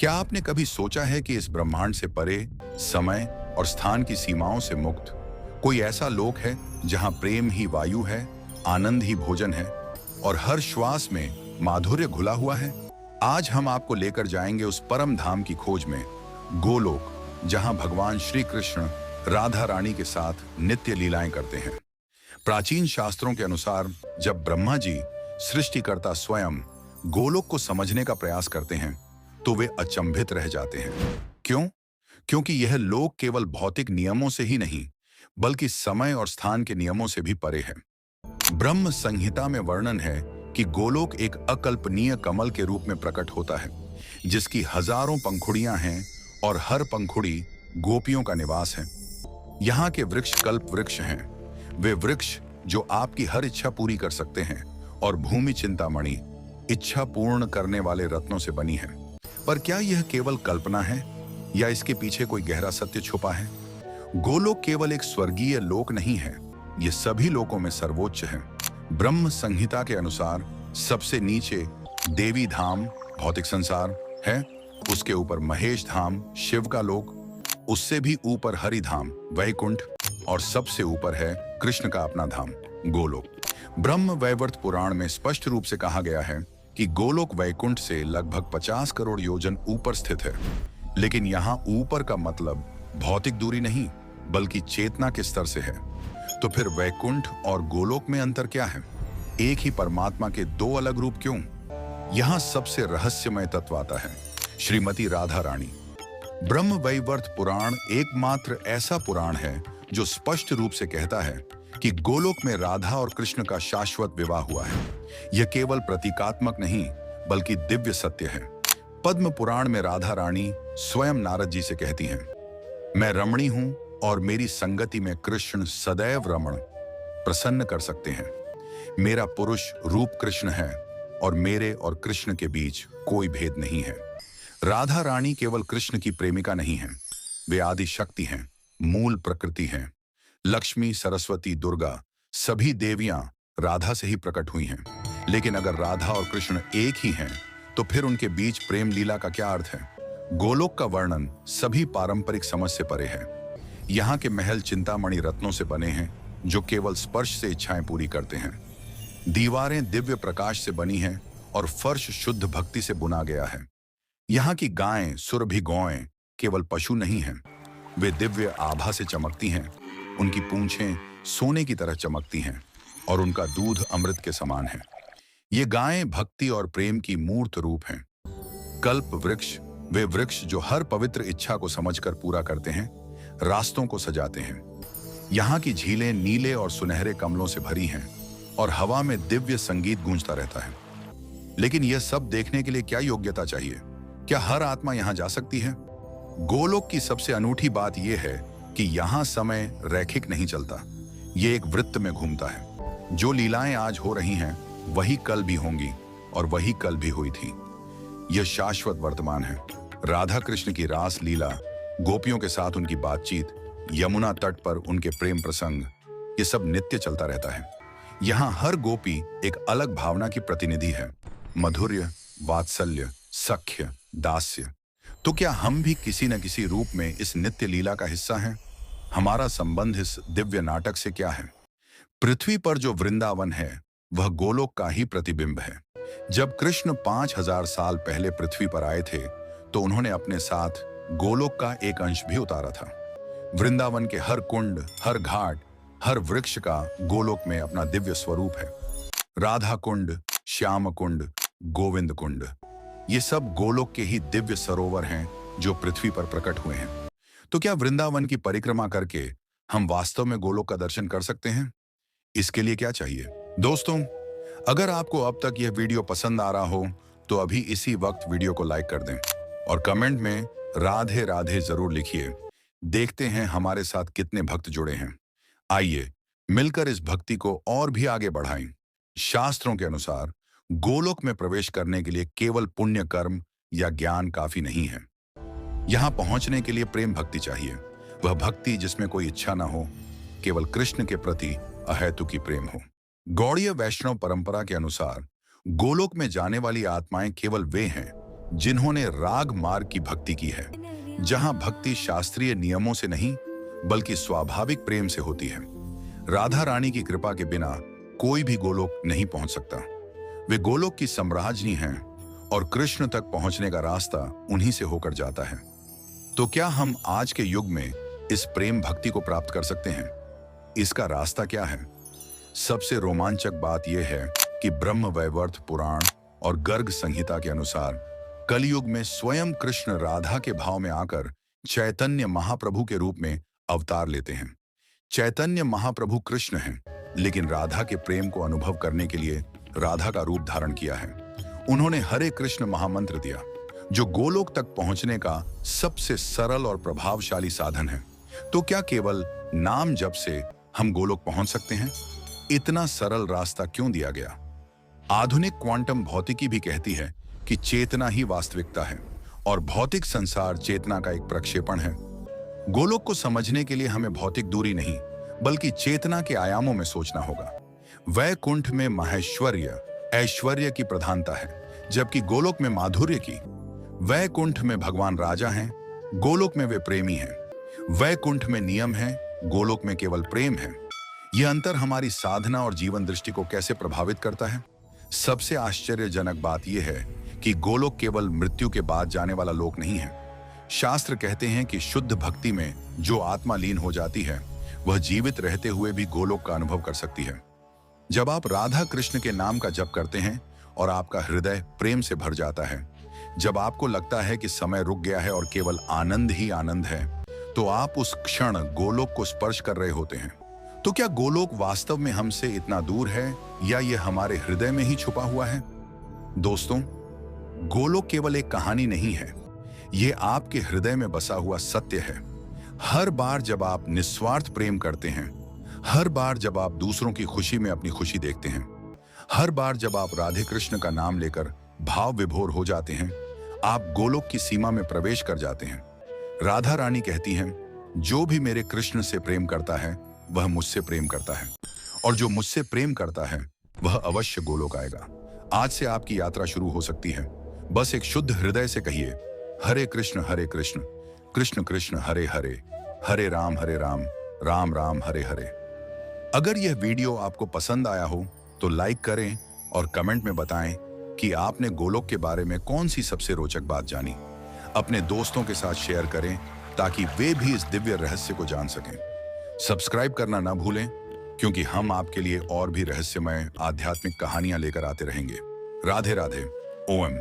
क्या आपने कभी सोचा है कि इस ब्रह्मांड से परे, समय और स्थान की सीमाओं से मुक्त कोई ऐसा लोक है जहां प्रेम ही वायु है, आनंद ही भोजन है और हर श्वास में माधुर्य घुला हुआ है? आज हम आपको लेकर जाएंगे उस परम धाम की खोज में, गोलोक, जहां भगवान श्री कृष्ण राधा रानी के साथ नित्य लीलाएं करते हैं। प्राचीन शास्त्रों के अनुसार जब ब्रह्मा जी, सृष्टिकर्ता स्वयं, गोलोक को समझने का प्रयास करते हैं तो वे अचंभित रह जाते हैं। क्यों? क्योंकि यह लोक केवल भौतिक नियमों से ही नहीं, बल्कि समय और स्थान के नियमों से भी परे है। ब्रह्म संहिता में वर्णन है कि गोलोक एक अकल्पनीय कमल के रूप में प्रकट होता है, जिसकी हजारों पंखुड़ियां हैं और हर पंखुड़ी गोपियों का निवास है। यहाँ के वृक्ष कल्प वृक्ष हैं, वे वृक्ष जो आपकी हर इच्छा पूरी कर सकते हैं, और भूमि चिंतामणि इच्छा पूर्ण करने वाले रत्नों से बनी है। पर क्या यह केवल कल्पना है या इसके पीछे कोई गहरा सत्य छुपा है? गोलोक केवल एक स्वर्गीय लोक नहीं है, यह सभी लोकों में सर्वोच्च है। ब्रह्म संहिता के अनुसार सबसे नीचे देवी धाम, भौतिक संसार है, उसके ऊपर महेश धाम, शिव का लोक, उससे भी ऊपर हरि धाम, वैकुंठ, और सबसे ऊपर है कृष्ण का अपना धाम, गोलोक। ब्रह्म वैवर्त पुराण में स्पष्ट रूप से कहा गया है कि गोलोक वैकुंठ से लगभग 50 करोड़ योजन ऊपर स्थित है। लेकिन यहाँ ऊपर का मतलब भौतिक दूरी नहीं, बल्कि चेतना के स्तर से है। तो फिर वैकुंठ और गोलोक में अंतर क्या है? एक ही परमात्मा के दो अलग रूप क्यों? यहाँ सबसे रहस्यमय तत्व आता है, श्रीमती राधा रानी। ब्रह्म वैवर्त पुराण एकमात्र ऐसा पुराण है जो स्पष्ट रूप से कहता है कि गोलोक में राधा और कृष्ण का शाश्वत विवाह हुआ है। यह केवल प्रतीकात्मक नहीं, बल्कि दिव्य सत्य है। पद्म पुराण में राधा रानी स्वयं नारद जी से कहती हैं, मैं रमणी हूं और मेरी संगति में कृष्ण सदैव रमण प्रसन्न कर सकते हैं। मेरा पुरुष रूप कृष्ण है और मेरे और कृष्ण के बीच कोई भेद नहीं है। राधा रानी केवल कृष्ण की प्रेमिका नहीं है, वे आदि शक्ति हैं, मूल प्रकृति हैं। लक्ष्मी, सरस्वती, दुर्गा, सभी देवियां राधा से ही प्रकट हुई हैं। लेकिन अगर राधा और कृष्ण एक ही हैं, तो फिर उनके बीच प्रेम लीला का क्या अर्थ है? गोलोक का वर्णन सभी पारंपरिक समझ से परे है। यहाँ के महल चिंतामणि रत्नों से बने हैं, जो केवल स्पर्श से इच्छाएं पूरी करते हैं। दीवारें दिव्य प्रकाश से बनी हैं और फर्श शुद्ध भक्ति से बुना गया है। यहाँ की गायें, सुरभि गौएं, केवल पशु नहीं हैं, वे दिव्य आभा से चमकती हैं। उनकी पूंछें सोने की तरह चमकती हैं और उनका दूध अमृत के समान है। ये गायें भक्ति और प्रेम की मूर्त रूप हैं। कल्प वृक्ष, वे वृक्ष जो हर पवित्र इच्छा को समझकर पूरा करते हैं, रास्तों को सजाते हैं। यहाँ की झीलें नीले और सुनहरे कमलों से भरी हैं और हवा में दिव्य संगीत गूंजता रहता है। लेकिन यह सब देखने के लिए क्या योग्यता चाहिए? क्या हर आत्मा यहाँ जा सकती है? गोलोक की सबसे अनूठी बात यह है कि यहाँ समय रैखिक नहीं चलता, ये एक वृत्त में घूमता है। जो लीलाएं आज हो रही हैं, वही कल भी होंगी और वही कल भी हुई थी। यह शाश्वत वर्तमान है। राधा कृष्ण की रास लीला, गोपियों के साथ उनकी बातचीत, यमुना तट पर उनके प्रेम प्रसंग, ये सब नित्य चलता रहता है। यहाँ हर गोपी एक अलग भावना की प्रतिनिधि है, मधुर्य, वात्सल्य, सख्य, दास्य। तो क्या हम भी किसी न किसी रूप में इस नित्य लीला का हिस्सा हैं? हमारा संबंध इस दिव्य नाटक से क्या है? पृथ्वी पर जो वृंदावन है, वह गोलोक का ही प्रतिबिंब है। जब कृष्ण 5000 साल पहले पृथ्वी पर आए थे, तो उन्होंने अपने साथ गोलोक का एक अंश भी उतारा था। वृंदावन के हर कुंड, हर घाट, हर वृक्ष का गोलोक में अपना दिव्य स्वरूप है। राधा कुंड, श्याम कुंड, गोविंद कुंड, ये सब गोलोक के ही दिव्य सरोवर हैं जो पृथ्वी पर प्रकट हुए हैं। तो क्या वृंदावन की परिक्रमा करके हम वास्तव में गोलोक का दर्शन कर सकते हैं? इसके लिए क्या चाहिए? दोस्तों, अगर आपको अब तक यह वीडियो पसंद आ रहा हो, तो अभी इसी वक्त वीडियो को लाइक कर दें और कमेंट में राधे राधे जरूर लिखिए। देखते हैं हमारे साथ कितने भक्त जुड़े हैं। आइए मिलकर इस भक्ति को और भी आगे बढ़ाएं। शास्त्रों के अनुसार गोलोक में प्रवेश करने के लिए केवल पुण्य कर्म या ज्ञान काफी नहीं है। यहाँ पहुंचने के लिए प्रेम भक्ति चाहिए, वह भक्ति जिसमें कोई इच्छा न हो, केवल कृष्ण के प्रति अहेतुकी प्रेम हो। गौड़ीय वैष्णव परंपरा के अनुसार गोलोक में जाने वाली आत्माएं केवल वे हैं जिन्होंने राग मार्ग की भक्ति की है, जहां भक्ति शास्त्रीय नियमों से नहीं बल्कि स्वाभाविक प्रेम से होती है। राधा रानी की कृपा के बिना कोई भी गोलोक नहीं पहुंच सकता। वे गोलोक की सम्राज्ञी हैं और कृष्ण तक पहुंचने का रास्ता उन्हीं से होकर जाता है। तो क्या हम आज के युग में इस प्रेम भक्ति को प्राप्त कर सकते हैं? इसका रास्ता क्या है? सबसे रोमांचक बात यह है कि ब्रह्म वैवर्त पुराण और गर्ग संहिता के अनुसार कलयुग में स्वयं कृष्ण राधा के भाव में आकर चैतन्य महाप्रभु के रूप में अवतार लेते हैं। चैतन्य महाप्रभु कृष्ण हैं, लेकिन राधा के प्रेम को अनुभव करने के लिए राधा का रूप धारण किया है। उन्होंने हरे कृष्ण महामंत्र दिया, जो गोलोक तक पहुंचने का सबसे सरल और प्रभावशाली साधन है। तो क्या केवल नाम जप से हम गोलोक पहुंच सकते हैं? इतना सरल रास्ता क्यों दिया गया? आधुनिक क्वांटम भौतिकी भी कहती है कि चेतना ही वास्तविकता है और भौतिक संसार चेतना का एक प्रक्षेपण है। गोलोक को समझने के लिए हमें भौतिक दूरी नहीं बल्कि चेतना के आयामों में सोचना होगा। वैकुंठ में माहेश्वर्य ऐश्वर्य की प्रधानता है, जबकि गोलोक में माधुर्य की। वैकुंठ में भगवान राजा हैं, गोलोक में वे प्रेमी हैं। वैकुंठ में नियम है, गोलोक में केवल प्रेम है। यह अंतर हमारी साधना और जीवन दृष्टि को कैसे प्रभावित करता है? सबसे आश्चर्यजनक बात यह है कि गोलोक केवल मृत्यु के बाद जाने वाला लोक नहीं है। शास्त्र कहते हैं कि शुद्ध भक्ति में जो आत्मा लीन हो जाती है, वह जीवित रहते हुए भी गोलोक का अनुभव कर सकती है। जब आप राधा कृष्ण के नाम का जप करते हैं और आपका हृदय प्रेम से भर जाता है, जब आपको लगता है कि समय रुक गया है और केवल आनंद ही आनंद है, तो आप उस क्षण गोलोक को स्पर्श कर रहे होते हैं। तो क्या गोलोक वास्तव में हमसे इतना दूर है या यह हमारे हृदय में ही छुपा हुआ है? दोस्तों, गोलोक केवल एक कहानी नहीं है, यह आपके हृदय में बसा हुआ सत्य है। हर बार जब आप निस्वार्थ प्रेम करते हैं, हर बार जब आप दूसरों की खुशी में अपनी खुशी देखते हैं, हर बार जब आप राधे कृष्ण का नाम लेकर भाव विभोर हो जाते हैं, आप गोलोक की सीमा में प्रवेश कर जाते हैं। राधा रानी कहती हैं, जो भी मेरे कृष्ण से प्रेम करता है वह मुझसे प्रेम करता है, और जो मुझसे प्रेम करता है वह अवश्य गोलोक आएगा। आज से आपकी यात्रा शुरू हो सकती है। बस एक शुद्ध हृदय से कहिए, हरे कृष्ण कृष्ण कृष्ण हरे हरे, हरे राम राम राम हरे हरे। अगर यह वीडियो आपको पसंद आया हो तो लाइक करें और कमेंट में बताएं कि आपने गोलोक के बारे में कौन सी सबसे रोचक बात जानी। अपने दोस्तों के साथ शेयर करें ताकि वे भी इस दिव्य रहस्य को जान सकें। सब्सक्राइब करना ना भूलें, क्योंकि हम आपके लिए और भी रहस्यमय आध्यात्मिक कहानियां लेकर आते रहेंगे। राधे राधे। ओम।